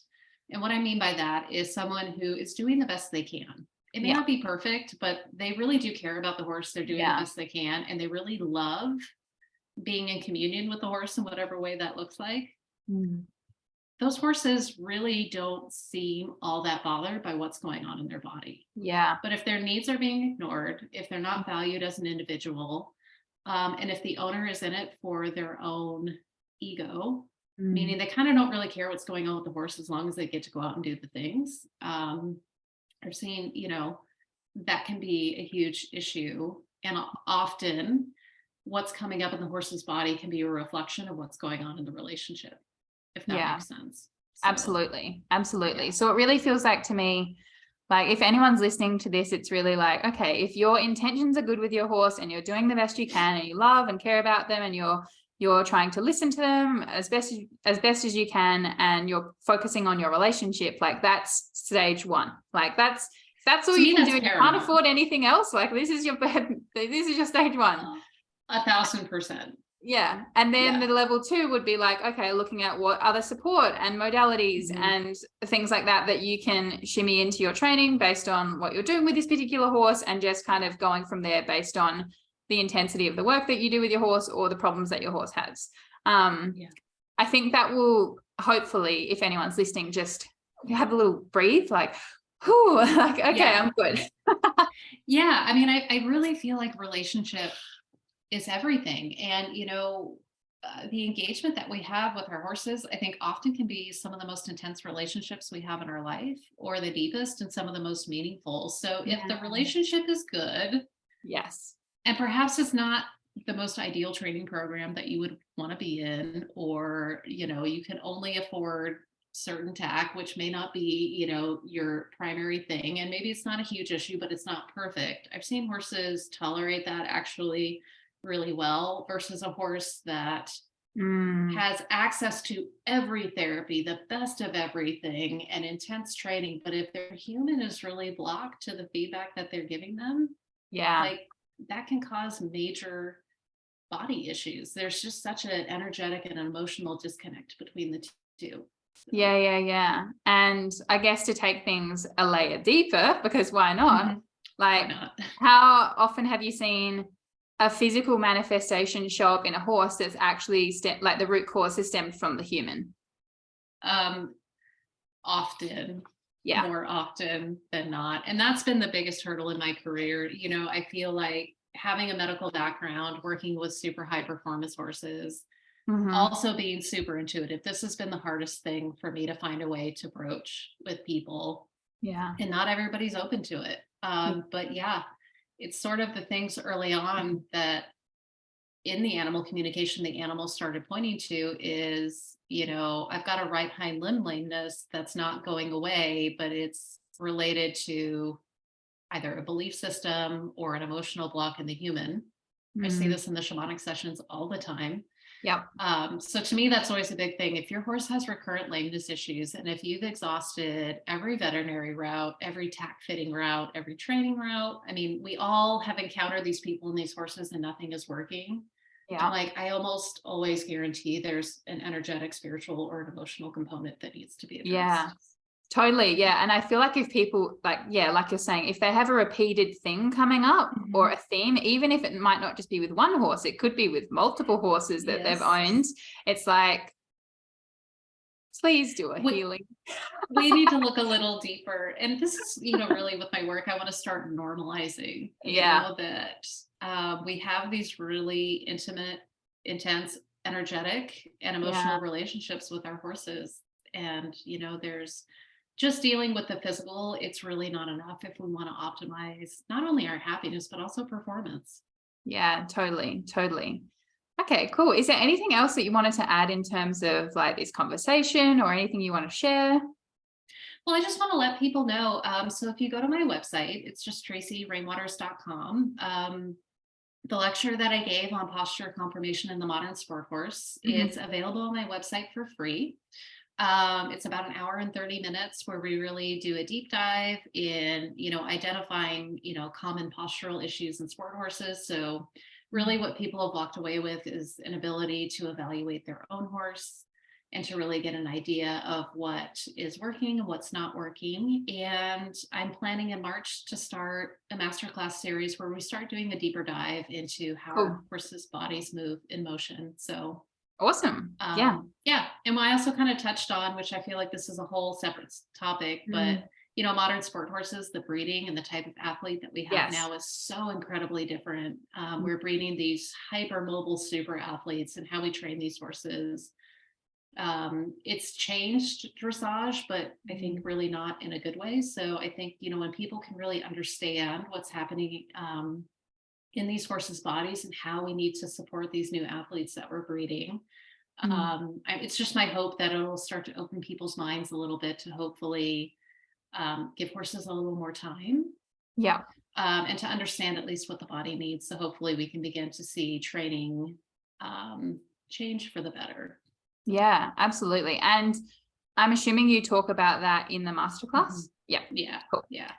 And what I mean by that is someone who is doing the best they can. It may not be perfect, but they really do care about the horse. They're doing the best they can. And they really love being in communion with the horse in whatever way that looks like. Those horses really don't seem all that bothered by what's going on in their body. Yeah. But if their needs are being ignored, if they're not valued as an individual, and if the owner is in it for their own ego, meaning they kind of don't really care what's going on with the horse as long as they get to go out and do the things, I've seen, that can be a huge issue. And often what's coming up in the horse's body can be a reflection of what's going on in the relationship, if that makes sense. So, absolutely. Yeah. So it really feels like to me, like if anyone's listening to this, it's really like, okay, if your intentions are good with your horse and you're doing the best you can and you love and care about them and you're trying to listen to them as best as you can and you're focusing on your relationship, like that's stage 1. Like that's all you can do. You can't afford anything else. Like this is your stage 1. 1,000%. Yeah. And then the level 2 would be like, okay, looking at what other support and modalities and things like that you can shimmy into your training based on what you're doing with this particular horse, and just kind of going from there based on the intensity of the work that you do with your horse or the problems that your horse has. Yeah. I think that will hopefully, if anyone's listening, just have a little breathe, like, whew, like, okay, Yeah. I'm good. Yeah. I mean, I really feel like relationship is everything. And, the engagement that we have with our horses, I think often can be some of the most intense relationships we have in our life, or the deepest and some of the most meaningful. So if the relationship is good, Yes. and perhaps it's not the most ideal training program that you would want to be in, or, you can only afford certain tack, which may not be, your primary thing. And maybe it's not a huge issue, but it's not perfect. I've seen horses tolerate that actually really well versus a horse that has access to every therapy, the best of everything, and intense training. But if their human is really blocked to the feedback that they're giving them, like, that can cause major body issues. There's just such an energetic and emotional disconnect between the two. So. Yeah. And I guess to take things a layer deeper, because why not? Like, why not? How often have you seen a physical manifestation show up in a horse that's actually like the root cause is stemmed from the human? Often. Yeah. More often than not. And that's been the biggest hurdle in my career. I feel like having a medical background, working with super high performance horses, also being super intuitive. This has been the hardest thing for me to find a way to broach with people. Yeah. And not everybody's open to it. But yeah, it's sort of the things early on that in the animal communication, the animals started pointing to is, I've got a right hind limb lameness that's not going away, but it's related to either a belief system or an emotional block in the human. I see this in the shamanic sessions all the time. Yeah. So to me, that's always a big thing. If your horse has recurrent lameness issues, and if you've exhausted every veterinary route, every tack fitting route, every training route, I mean, we all have encountered these people and these horses and nothing is working. Yeah. I almost always guarantee there's an energetic, spiritual, or an emotional component that needs to be addressed. Yeah. Totally. Yeah. And I feel like if people like you're saying, if they have a repeated thing coming up or a theme, even if it might not just be with one horse, it could be with multiple horses that they've owned. It's like, please do a healing. We need to look a little deeper. And this is, really with my work, I want to start normalizing, that we have these really intimate, intense, energetic, and emotional relationships with our horses. And, there's just dealing with the physical. It's really not enough if we want to optimize not only our happiness, but also performance. Yeah, totally. Okay, cool. Is there anything else that you wanted to add in terms of like this conversation or anything you want to share? Well, I just want to let people know. So if you go to my website, it's just tracyrainwaters.com. The lecture that I gave on posture conformation in the modern sport horse, it's available on my website for free. It's about an hour and 30 minutes where we really do a deep dive in, identifying, common postural issues in sport horses. So really what people have walked away with is an ability to evaluate their own horse and to really get an idea of what is working and what's not working. And I'm planning in March to start a masterclass series where we start doing a deeper dive into how our horses' bodies move in motion. So awesome. Yeah. And I also kind of touched on, which I feel like this is a whole separate topic, but modern sport horses, the breeding and the type of athlete that we have now is so incredibly different. We're breeding these hypermobile super athletes, and how we train these horses. It's changed dressage, but I think really not in a good way. So I think, when people can really understand what's happening in these horses' bodies and how we need to support these new athletes that we're breeding. It's just my hope that it'll start to open people's minds a little bit to hopefully give horses a little more time. Yeah. And to understand at least what the body needs. So hopefully we can begin to see training change for the better. Yeah, absolutely. And I'm assuming you talk about that in the masterclass. Yeah. Cool. Yeah.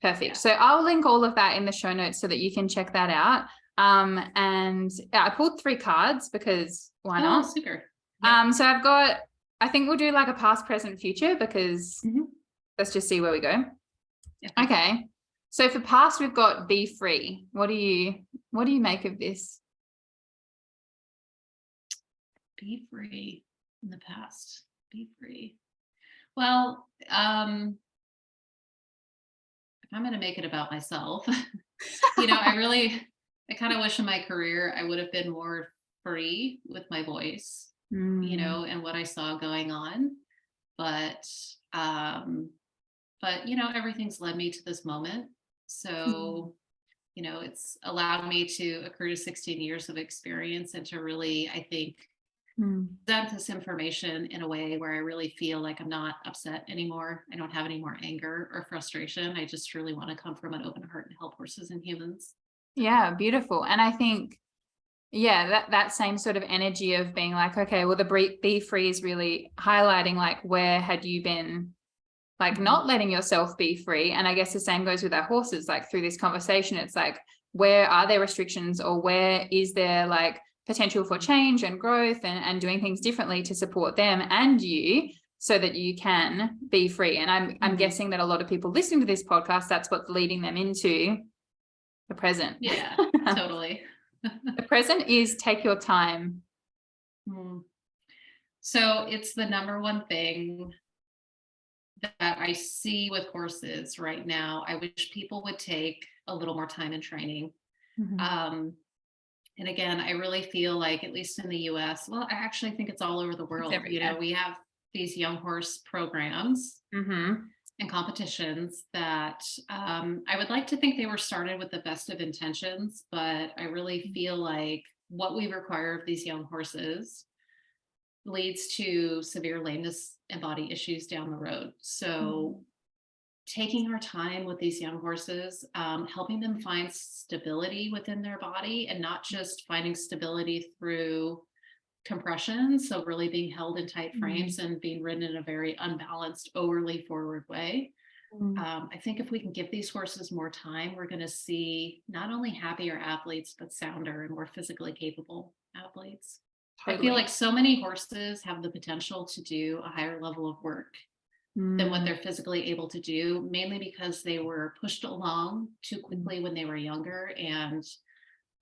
Perfect. So I'll link all of that in the show notes so that you can check that out. And I pulled 3 cards because why not? Super. So I think we'll do like a past, present, future, because let's just see where we go. Okay. So for past, we've got be free. What do you make of this? Be free in the past. Be free. Well, if I'm going to make it about myself, I kind of wish in my career I would have been more free with my voice, and what I saw going on. Um, but everything's led me to this moment. So, it's allowed me to accrue to 16 years of experience and to really, I think, present this information in a way where I really feel like I'm not upset anymore. I don't have any more anger or frustration. I just really want to come from an open heart and help horses and humans. Yeah, beautiful. And I think, that same sort of energy of being like, okay, well, the Be Free is really highlighting like, where had you been like not letting yourself be free? And I guess the same goes with our horses. Like through this conversation, it's like, where are there restrictions, or where is there like potential for change and growth and doing things differently to support them and you, so that you can be free? And I'm guessing that a lot of people listening to this podcast, that's what's leading them into the present. Yeah, totally. The present is take your time. So it's the number one thing that I see with horses right now. I wish people would take a little more time in training. And again, I really feel like, at least in the US, well, I actually think it's all over the world. We have these young horse programs and competitions that I would like to think they were started with the best of intentions, but I really feel like what we require of these young horses leads to severe lameness and body issues down the road. So taking our time with these young horses, helping them find stability within their body, and not just finding stability through compression. So really being held in tight frames and being ridden in a very unbalanced, overly forward way. I think if we can give these horses more time, we're going to see not only happier athletes, but sounder and more physically capable athletes. Totally. I feel like so many horses have the potential to do a higher level of work than what they're physically able to do, mainly because they were pushed along too quickly when they were younger, and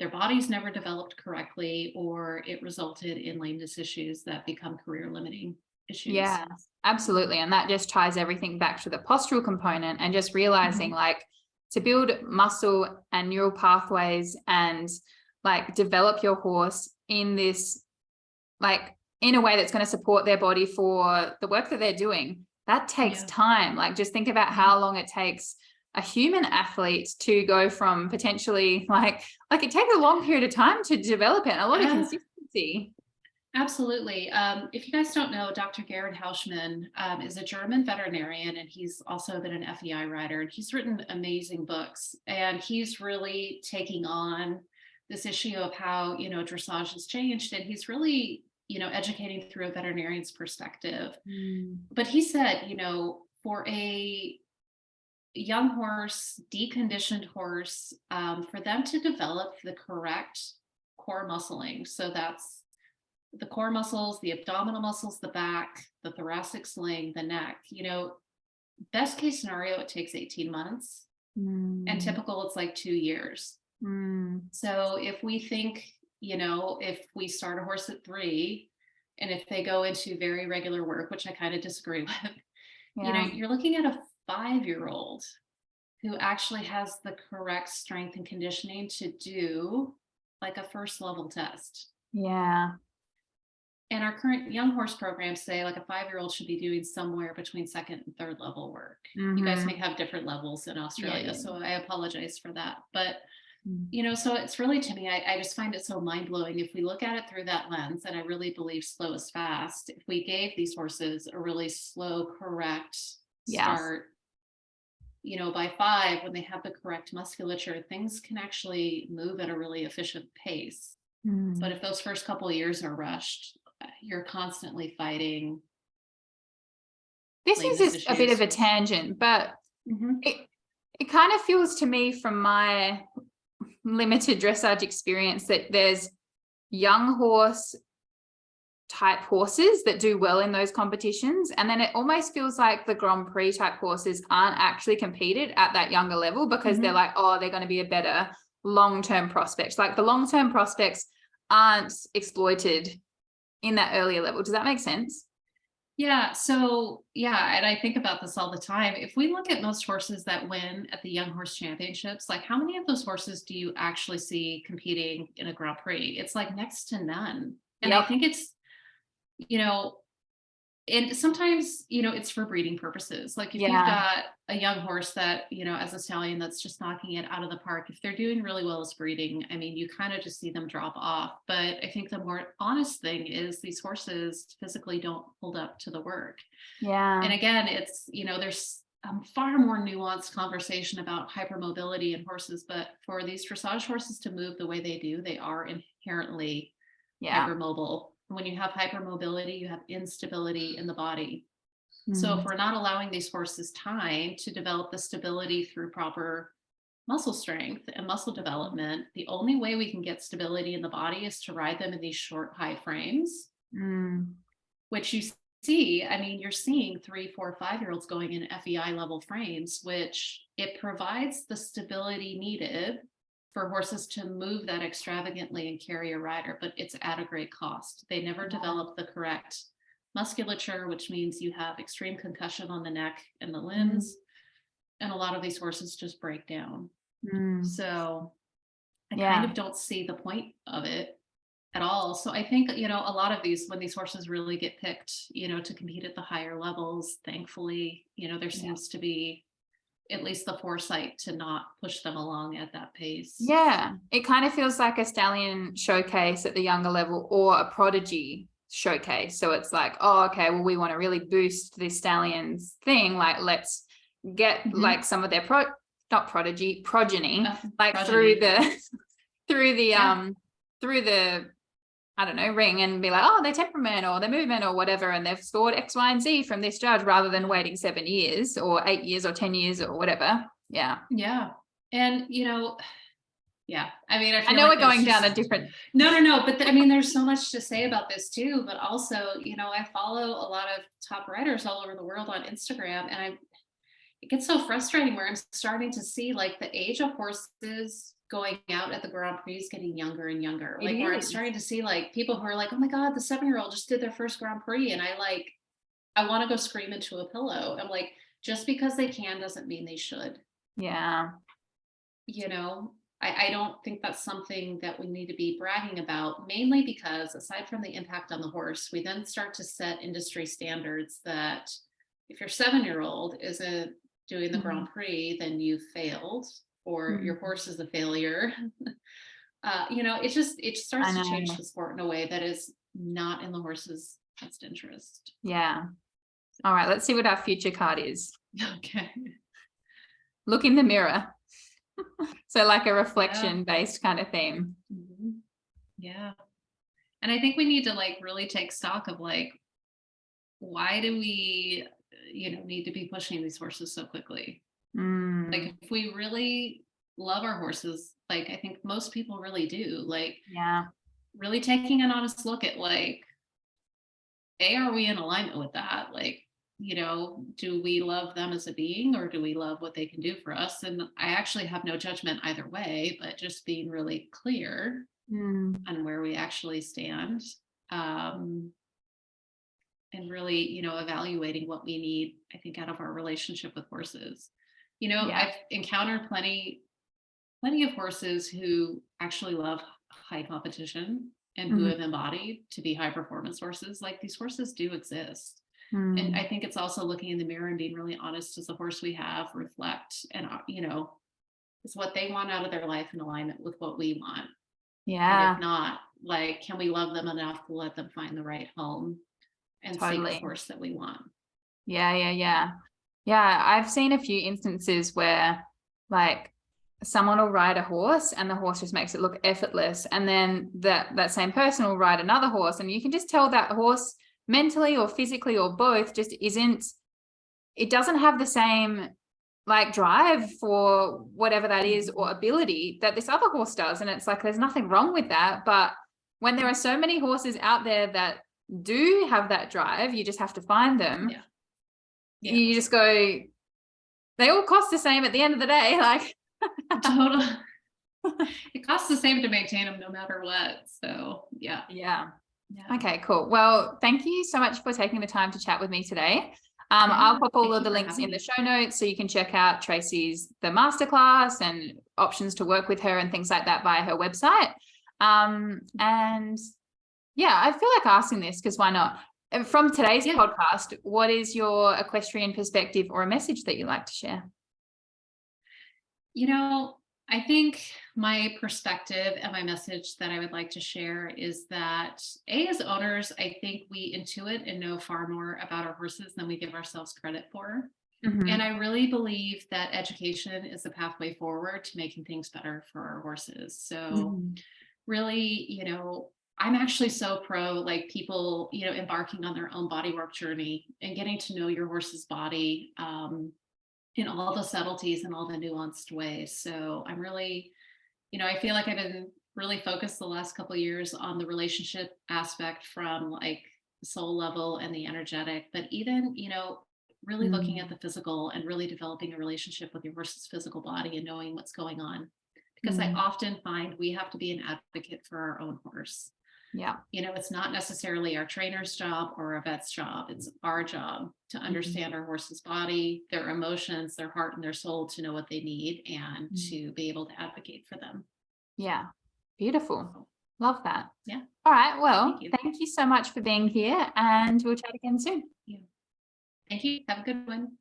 their bodies never developed correctly, or it resulted in lameness issues that become career limiting issues. Yeah, absolutely. And that just ties everything back to the postural component, and just realizing like, to build muscle and neural pathways and like develop your horse in this, like in a way that's going to support their body for the work that they're doing, that takes time. Like just think about how long it takes a human athlete to go from potentially like it takes a long period of time to develop it, and a lot of consistency. Absolutely. If you guys don't know, Dr. Gerhard Hauschmann is a German veterinarian, and he's also been an FEI rider, and he's written amazing books, and he's really taking on this issue of how, dressage has changed, and he's really, educating through a veterinarian's perspective. But he said, for a young horse, deconditioned horse, for them to develop the correct core muscling, so that's the core muscles, the abdominal muscles, the back, the thoracic sling, the neck, best case scenario, it takes 18 months. And typical, it's like 2 years. So if we think, if we start a horse at 3, and if they go into very regular work, which I kind of disagree with, you're looking at a 5-year-old who actually has the correct strength and conditioning to do like a first level test. Yeah. And our current young horse programs say like a 5-year-old should be doing somewhere between 2nd and 3rd level work. You guys may have different levels in Australia, so I apologize for that. But, so it's really, to me, I just find it so mind-blowing if we look at it through that lens, and I really believe slow is fast. If we gave these horses a really slow, correct start, by 5, when they have the correct musculature, things can actually move at a really efficient pace. But if those first couple of years are rushed, you're constantly fighting. This is just a bit of a tangent, but it kind of feels to me, from my limited dressage experience, that there's young horse type horses that do well in those competitions, and then it almost feels like the Grand Prix type horses aren't actually competed at that younger level, because they're like, they're going to be a better long-term prospect. Like the long-term prospects aren't exploited in that earlier level. Does that make sense? Yeah. So, yeah. And I think about this all the time. If we look at most horses that win at the Young Horse Championships, like how many of those horses do you actually see competing in a Grand Prix? It's like next to none. And I Yep. think it's, you know, and sometimes, it's for breeding purposes. Like if you've Yeah. got a young horse that, as a stallion that's just knocking it out of the park, if they're doing really well as breeding, I mean, you kind of just see them drop off. But I think the more honest thing is these horses physically don't hold up to the work. Yeah. And again, it's, there's far more nuanced conversation about hypermobility in horses, but for these dressage horses to move the way they do, they are inherently Yeah. hypermobile. When you have hypermobility, you have instability in the body. So if we're not allowing these horses time to develop the stability through proper muscle strength and muscle development, the only way we can get stability in the body is to ride them in these short, high frames, which you see, I mean, you're seeing 3, 4, 5-year-olds going in FEI level frames, which it provides the stability needed for horses to move that extravagantly and carry a rider, but it's at a great cost. They never develop the correct musculature, which means you have extreme concussion on the neck and the limbs. And a lot of these horses just break down. So I kind of don't see the point of it at all. So I think, a lot of these, when these horses really get picked, to compete at the higher levels, thankfully, there seems to be at least the foresight to not push them along at that pace. Yeah, it kind of feels like a stallion showcase at the younger level or a prodigy showcase. So it's like, oh, okay, well, we want to really boost this stallion's thing. Like, let's get like some of their progeny, like progeny. through the I don't know, ring and be like, oh, their temperament or their movement or whatever, and they've scored X, Y, and Z from this judge rather than waiting 7 years or 8 years or 10 years or whatever. Yeah. Yeah. And, yeah, I mean, I know we're going down a different. No, but I mean, there's so much to say about this too, but also, I follow a lot of top riders all over the world on Instagram, and it gets so frustrating where I'm starting to see like the age of horses going out at the Grand Prix is getting younger and younger. Like where I'm starting to see like people who are like, oh my God, the 7-year-old just did their first Grand Prix. And I want to go scream into a pillow. I'm like, just because they can doesn't mean they should. Yeah. I don't think that's something that we need to be bragging about, mainly because aside from the impact on the horse, we then start to set industry standards that if your 7-year-old isn't doing the Grand Prix, then you failed, or your horse is a failure. It starts to change the sport in a way that is not in the horse's best interest. Yeah. All right, let's see what our future card is. Okay. Look in the mirror. So like a reflection based kind of theme. Yeah. And I think we need to like really take stock of like, why do we need to be pushing these horses so quickly? Like if we really love our horses, like I think most people really do, like really taking an honest look at like, are we in alignment with that? Like, do we love them as a being, or do we love what they can do for us? And I actually have no judgment either way, but just being really clear on where we actually stand. And really, evaluating what we need, I think, out of our relationship with horses. I've encountered plenty of horses who actually love high competition and who have embodied to be high performance horses. Like these horses do exist. And I think it's also looking in the mirror and being really honest as the horse we have, reflect, and, is what they want out of their life in alignment with what we want. And if not, like, can we love them enough to let them find the right home and seek the horse that we want? Yeah. I've seen a few instances where like someone will ride a horse and the horse just makes it look effortless. And then that same person will ride another horse, and you can just tell that horse mentally or physically or both just it doesn't have the same like drive for whatever that is or ability that this other horse does. And it's like, there's nothing wrong with that. But when there are so many horses out there that do have that drive, you just have to find them. You just go, they all cost the same at the end of the day. Like it costs the same to maintain them no matter what. So yeah. Yeah. Okay, cool. Well, thank you so much for taking the time to chat with me today. I'll pop all Thank of you the for links in having the me. show notes so you can check out Tracy's the masterclass and options to work with her and things like that via her website. And yeah, I feel like asking this because why not? And from today's Yeah. podcast, what is your equestrian perspective or a message that you'd like to share? You know, I think my perspective and my message that I would like to share is that as owners, I think we intuit and know far more about our horses than we give ourselves credit for. And Mhm. I really believe that education is the pathway forward to making things better for our horses. So Mhm. really, I'm actually so pro like people, embarking on their own bodywork journey and getting to know your horse's body. In all the subtleties and all the nuanced ways. So I'm really, I feel like I've been really focused the last couple of years on the relationship aspect from like the soul level and the energetic, but even, really looking at Mm. the physical and really developing a relationship with your horse's physical body and knowing what's going on. Because I Mm. often find we have to be an advocate for our own horse. Yeah. It's not necessarily our trainer's job or a vet's job. It's our job to Mhm. understand our horse's body, their emotions, their heart, and their soul to know what they need and Mm. to be able to advocate for them. Yeah. Beautiful. So, Love that. yeah, All right. thank Well, you. thank you so much for being here and we'll chat again soon. Yeah. Thank you. Have a good one.